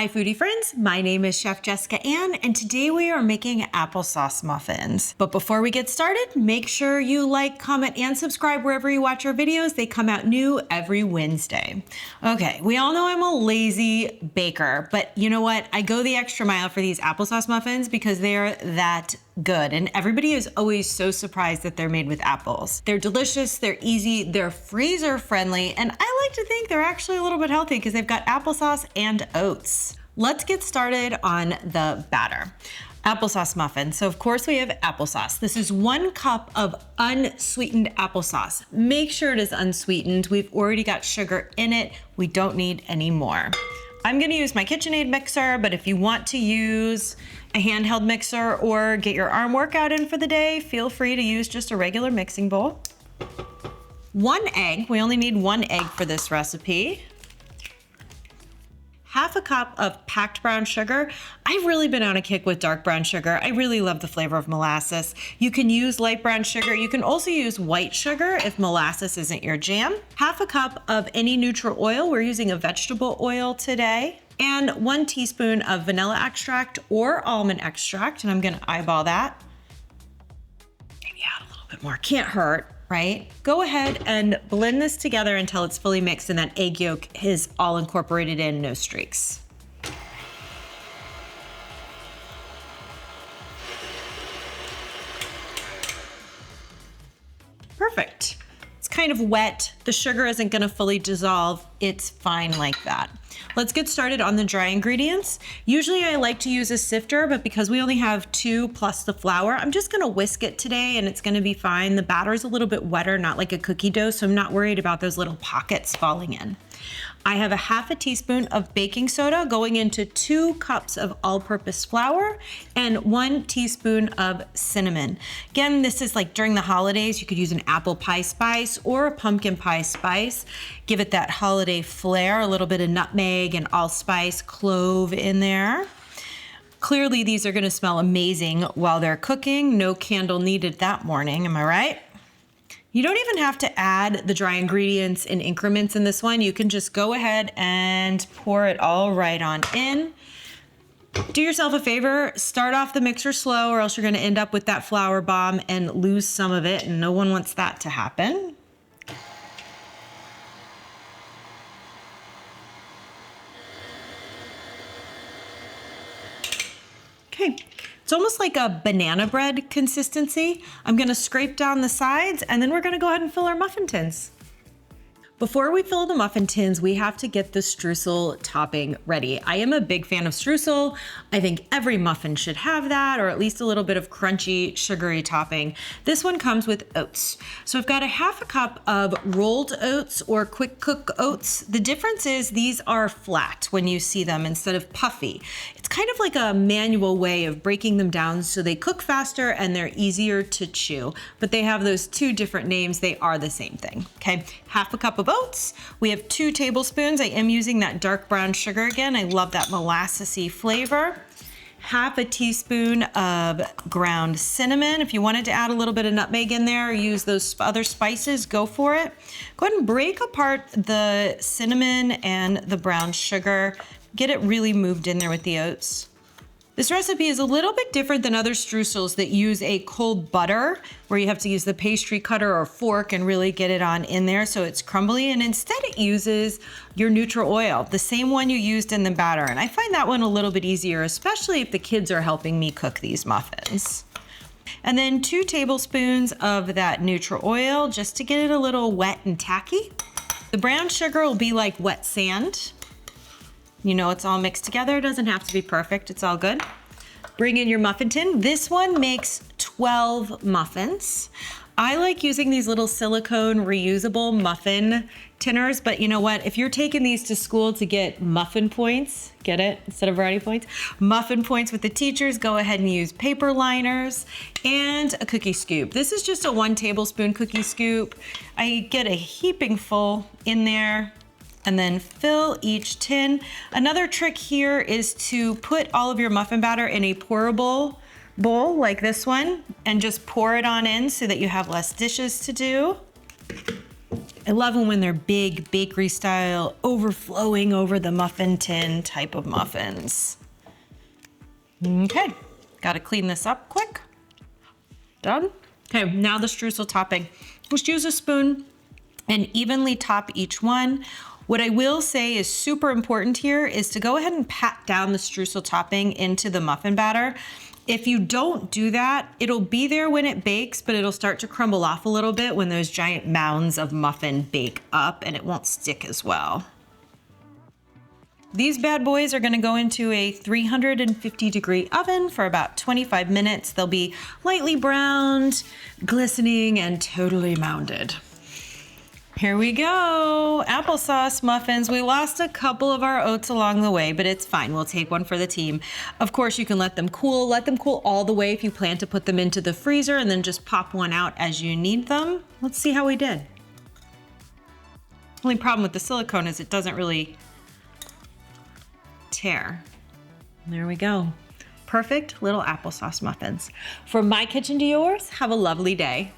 Hi foodie friends, my name is Chef Jessica Ann and today we are making applesauce muffins. But before we get started, make sure you like, comment, and subscribe wherever you watch our videos. They come out new every Wednesday. Okay, we all know I'm a lazy baker, but you know what? I go the extra mile for these applesauce muffins because they're that good. And everybody is always so surprised that they're made with apples. They're delicious, they're easy, they're freezer friendly, and I like to think they're actually a little bit healthy because they've got applesauce and oats. Let's get started on the batter. Applesauce muffin. So of course we have applesauce. This is 1 cup of unsweetened applesauce. Make sure it is unsweetened. We've already got sugar in it. We don't need any more. I'm gonna use my KitchenAid mixer, but if you want to use a handheld mixer or get your arm workout in for the day, feel free to use just a regular mixing bowl. 1 egg, we only need 1 egg for this recipe. 1/2 cup of packed brown sugar. I've really been on a kick with dark brown sugar. I really love the flavor of molasses. You can use light brown sugar. You can also use white sugar if molasses isn't your jam. 1/2 cup of any neutral oil. We're using a vegetable oil today. And 1 teaspoon of vanilla extract or almond extract. And I'm gonna eyeball that. Maybe add a little bit more, can't hurt. Right? Go ahead and blend this together until it's fully mixed and that egg yolk is all incorporated in, no streaks. Perfect. It's kind of wet. The sugar isn't gonna fully dissolve. It's fine like that. Let's get started on the dry ingredients. Usually I like to use a sifter, but because we only have 2 plus the flour, I'm just gonna whisk it today and it's gonna be fine. The batter's a little bit wetter, not like a cookie dough, so I'm not worried about those little pockets falling in. I have 1/2 teaspoon of baking soda going into 2 cups of all-purpose flour and 1 teaspoon of cinnamon. Again, this is like during the holidays, you could use an apple pie spice or a pumpkin pie spice. Give it that holiday flair, a little bit of nutmeg and allspice, clove in there. Clearly, these are gonna smell amazing while they're cooking. No candle needed that morning, am I right? You don't even have to add the dry ingredients in increments in this one. You can just go ahead and pour it all right on in. Do yourself a favor, start off the mixer slow or else you're gonna end up with that flour bomb and lose some of it, and no one wants that to happen. Okay. It's almost like a banana bread consistency. I'm gonna scrape down the sides and then we're gonna go ahead and fill our muffin tins. Before we fill the muffin tins, we have to get the streusel topping ready. I am a big fan of streusel. I think every muffin should have that, or at least a little bit of crunchy, sugary topping. This one comes with oats. So I've got 1/2 cup of rolled oats or quick cook oats. The difference is these are flat when you see them instead of puffy. It's kind of like a manual way of breaking them down so they cook faster and they're easier to chew. But they have those 2 different names. They are the same thing, okay? 1/2 cup of oats. We have 2 tablespoons. I am using that dark brown sugar again. I love that molassesy flavor. 1/2 teaspoon of ground cinnamon. If you wanted to add a little bit of nutmeg in there or use those other spices, go for it. Go ahead and break apart the cinnamon and the brown sugar. Get it really moved in there with the oats. This recipe is a little bit different than other streusels that use a cold butter where you have to use the pastry cutter or fork and really get it on in there so it's crumbly, and instead it uses your neutral oil, the same one you used in the batter. And I find that one a little bit easier, especially if the kids are helping me cook these muffins. And then 2 tablespoons of that neutral oil just to get it a little wet and tacky. The brown sugar will be like wet sand. You know, it's all mixed together. It doesn't have to be perfect. It's all good. Bring in your muffin tin. This one makes 12 muffins. I like using these little silicone reusable muffin tinners, but you know what? If you're taking these to school to get muffin points, get it? Instead of variety points, muffin points with the teachers, go ahead and use paper liners and a cookie scoop. This is just a 1 tablespoon cookie scoop. I get a heaping full in there and then fill each tin. Another trick here is to put all of your muffin batter in a pourable bowl like this one and just pour it on in so that you have less dishes to do. I love them when they're big, bakery style, overflowing over the muffin tin type of muffins. Okay, gotta clean this up quick. Done. Okay, now the streusel topping. Just use a spoon and evenly top each one. What I will say is super important here is to go ahead and pat down the streusel topping into the muffin batter. If you don't do that, it'll be there when it bakes, but it'll start to crumble off a little bit when those giant mounds of muffin bake up, and it won't stick as well. These bad boys are gonna go into a 350-degree oven for about 25 minutes. They'll be lightly browned, glistening, and totally mounded. Here we go, applesauce muffins. We lost a couple of our oats along the way, but it's fine. We'll take one for the team. Of course, you can let them cool all the way if you plan to put them into the freezer and then just pop one out as you need them. Let's see how we did. Only problem with the silicone is it doesn't really tear. There we go. Perfect little applesauce muffins. From my kitchen to yours, have a lovely day.